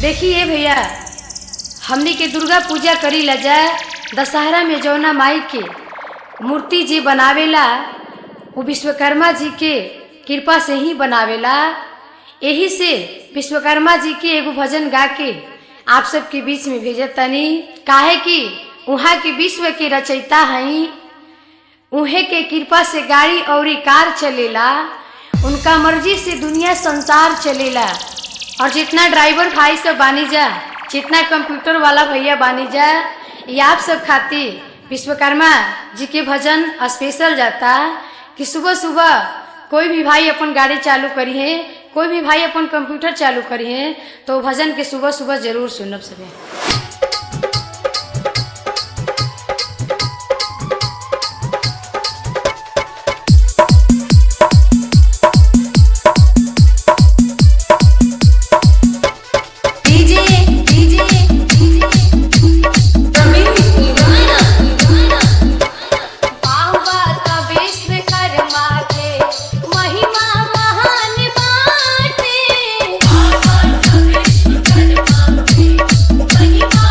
देखिए भैया, हमनी के दुर्गा पूजा करी ला जाए। दशहरा में जौना माई के मूर्ति जी बनावेला वो विश्वकर्मा जी के कृपा से ही बनावेला। यही से विश्वकर्मा जी के एगो भजन गा के आप सबके बीच में भेजत तनी। काहे कि उहाँ के विश्व के रचयिता हई, उहे के कृपा से गाड़ी और कार चलेला, उनका मर्जी से दुनिया संसार चलेला। और जितना ड्राइवर भाई सब बानी जा, जितना कंप्यूटर वाला भैया बानी जा, ये आप सब खातिर विश्वकर्मा जी के भजन स्पेशल जाता कि सुबह सुबह कोई भी भाई अपन गाड़ी चालू करी है, कोई भी भाई अपन कंप्यूटर चालू करी है, तो भजन के सुबह सुबह जरूर सुनब सके। महिमा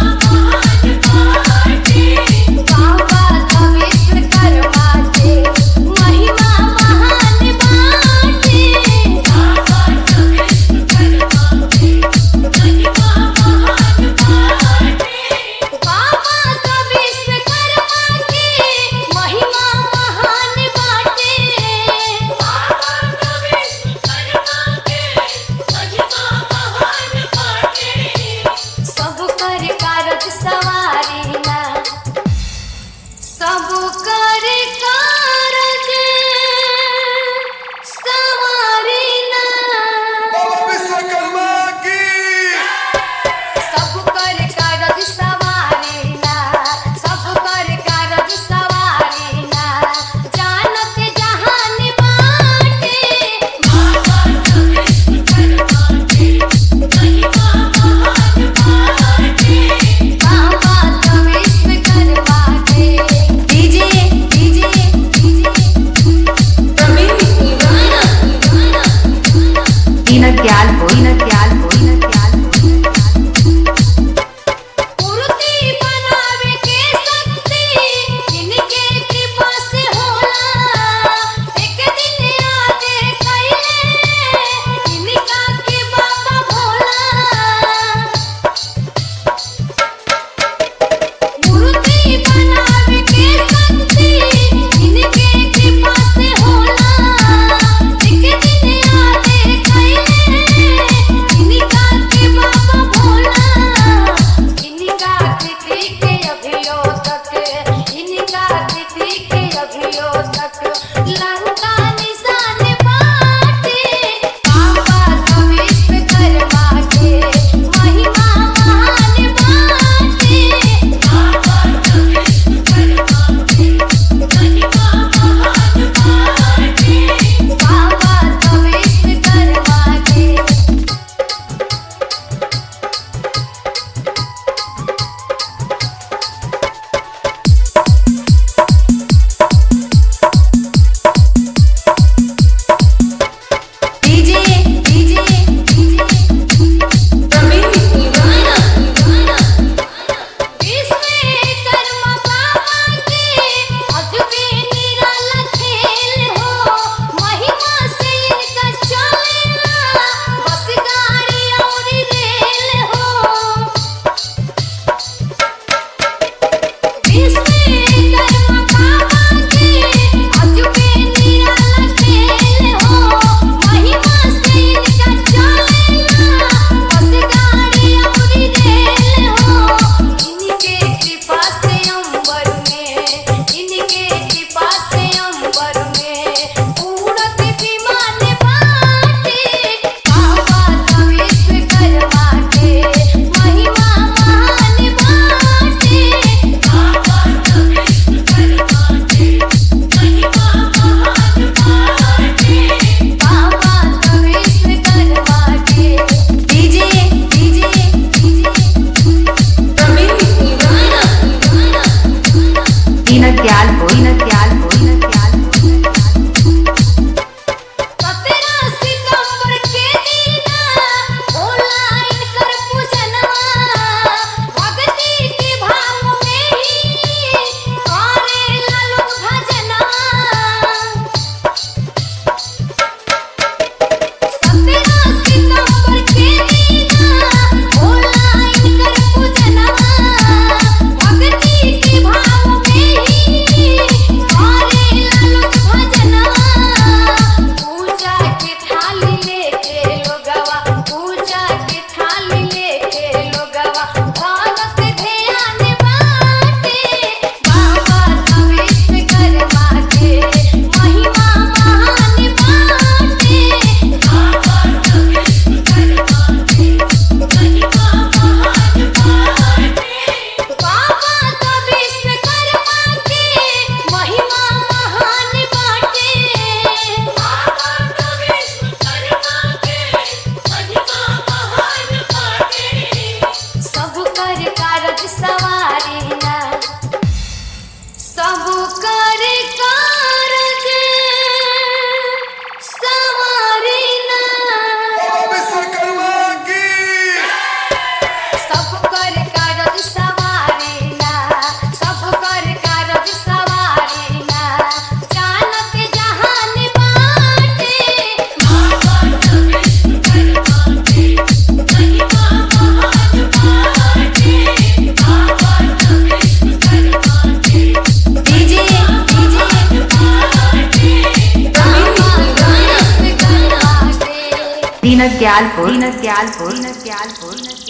दीनदयालपुर, दीनदयालपुर, दीनदयालपुर।